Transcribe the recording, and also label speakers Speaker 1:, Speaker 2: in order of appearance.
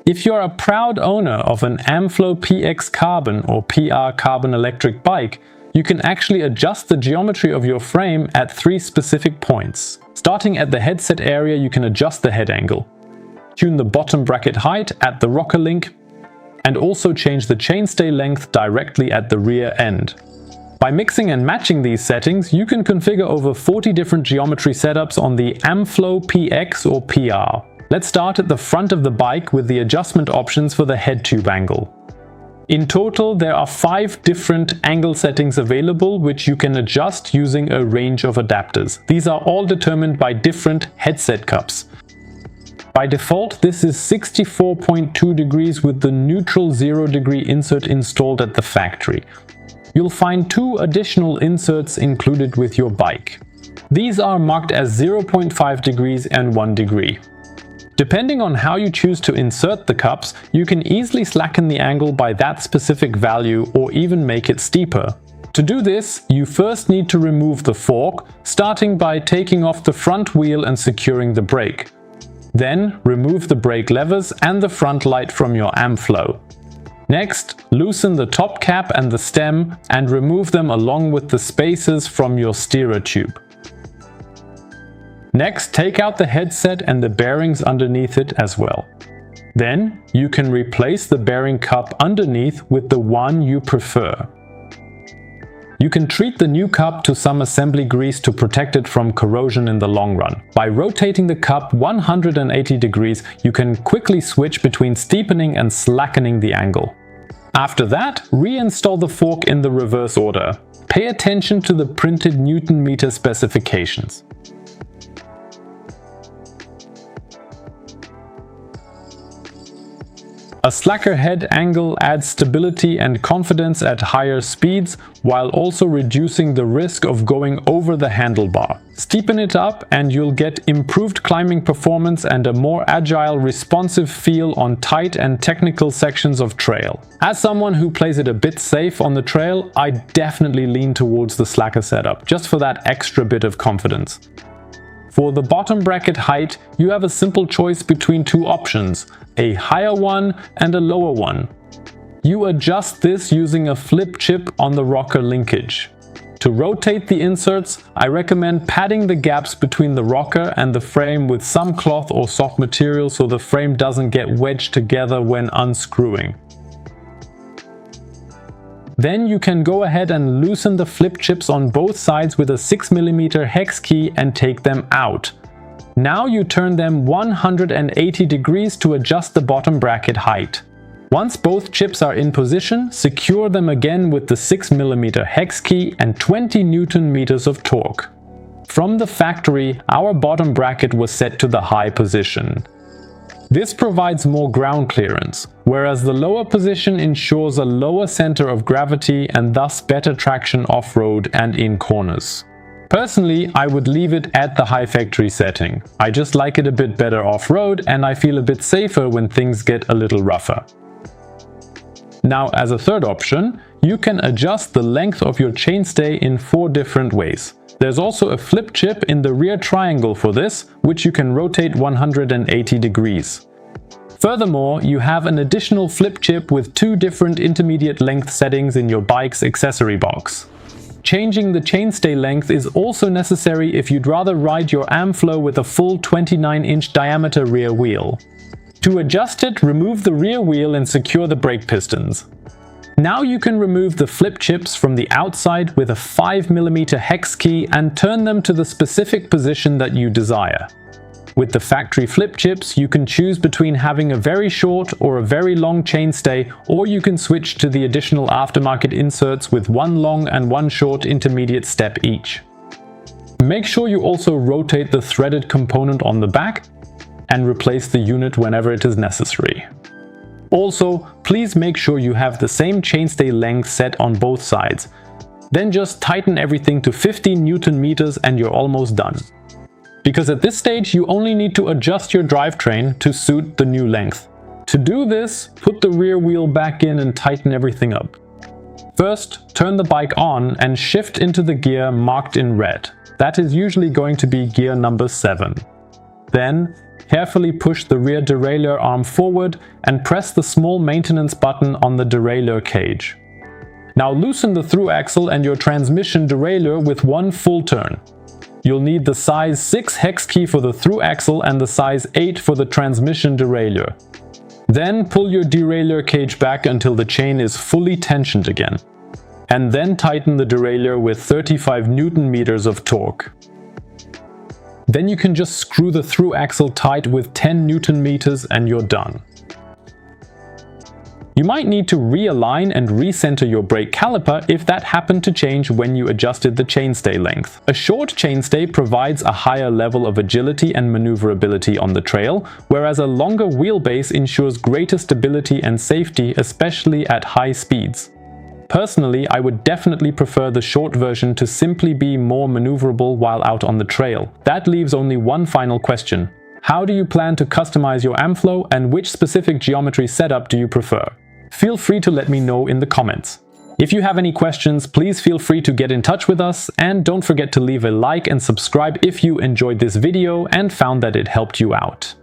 Speaker 1: If you're a proud owner of an Amflow PX carbon or PR carbon electric bike, you can actually adjust the geometry of your frame at 3 specific points. Starting at the headset area, you can adjust the head angle, tune the bottom bracket height at the rocker link, and also change the chainstay length directly at the rear end. By mixing and matching these settings, you can configure over 40 different geometry setups on the Amflow PX or PR. Let's start at the front of the bike with the adjustment options for the head tube angle. In total, there are 5 different angle settings available, which you can adjust using a range of adapters. These are all determined by different headset cups. By default, this is 64.2 degrees with the neutral 0-degree insert installed at the factory. You'll find 2 additional inserts included with your bike. These are marked as 0.5 degrees and 1 degree. Depending on how you choose to insert the cups, you can easily slacken the angle by that specific value or even make it steeper. To do this, you first need to remove the fork, starting by taking off the front wheel and securing the brake. Then remove the brake levers and the front light from your Amflow. Next, loosen the top cap and the stem and remove them along with the spacers from your steerer tube. Next, take out the headset and the bearings underneath it as well. Then, you can replace the bearing cup underneath with the one you prefer. You can treat the new cup to some assembly grease to protect it from corrosion in the long run. By rotating the cup 180 degrees, you can quickly switch between steepening and slackening the angle. After that, reinstall the fork in the reverse order. Pay attention to the printed Newton meter specifications. A slacker head angle adds stability and confidence at higher speeds, while also reducing the risk of going over the handlebar. Steepen it up and you'll get improved climbing performance and a more agile, responsive feel on tight and technical sections of trail. As someone who plays it a bit safe on the trail, I definitely lean towards the slacker setup, just for that extra bit of confidence. For the bottom bracket height, you have a simple choice between 2 options, a higher one and a lower one. You adjust this using a flip chip on the rocker linkage. To rotate the inserts, I recommend padding the gaps between the rocker and the frame with some cloth or soft material so the frame doesn't get wedged together when unscrewing. Then you can go ahead and loosen the flip chips on both sides with a 6mm hex key and take them out. Now you turn them 180 degrees to adjust the bottom bracket height. Once both chips are in position, secure them again with the 6mm hex key and 20 Newton meters of torque. From the factory, our bottom bracket was set to the high position. This provides more ground clearance, whereas the lower position ensures a lower center of gravity and thus better traction off-road and in corners. Personally, I would leave it at the high factory setting. I just like it a bit better off-road and I feel a bit safer when things get a little rougher. Now, as a third option, you can adjust the length of your chainstay in 4 different ways. There's also a flip chip in the rear triangle for this, which you can rotate 180 degrees. Furthermore, you have an additional flip chip with 2 different intermediate length settings in your bike's accessory box. Changing the chainstay length is also necessary if you'd rather ride your Amflow with a full 29-inch diameter rear wheel. To adjust it, remove the rear wheel and secure the brake pistons. Now you can remove the flip chips from the outside with a 5mm hex key and turn them to the specific position that you desire. With the factory flip chips, you can choose between having a very short or a very long chainstay, or you can switch to the additional aftermarket inserts with 1 long and 1 short intermediate step each. Make sure you also rotate the threaded component on the back and replace the unit whenever it is necessary. Also, please make sure you have the same chainstay length set on both sides. Then just tighten everything to 15 Newton meters and you're almost done. Because at this stage you only need to adjust your drivetrain to suit the new length. To do this, put the rear wheel back in and tighten everything up. First, turn the bike on and shift into the gear marked in red. That is usually going to be gear number 7. Then, carefully push the rear derailleur arm forward and press the small maintenance button on the derailleur cage. Now loosen the through axle and your transmission derailleur with one full turn. You'll need the size 6 hex key for the through axle and the size 8 for the transmission derailleur. Then pull your derailleur cage back until the chain is fully tensioned again. And then tighten the derailleur with 35 Newton meters of torque. Then you can just screw the through axle tight with 10 Newton meters and you're done. You might need to realign and recenter your brake caliper if that happened to change when you adjusted the chainstay length. A short chainstay provides a higher level of agility and maneuverability on the trail, whereas a longer wheelbase ensures greater stability and safety, especially at high speeds. Personally, I would definitely prefer the short version to simply be more maneuverable while out on the trail. That leaves only one final question. How do you plan to customize your Amflow, and which specific geometry setup do you prefer? Feel free to let me know in the comments. If you have any questions, please feel free to get in touch with us, and don't forget to leave a like and subscribe if you enjoyed this video and found that it helped you out.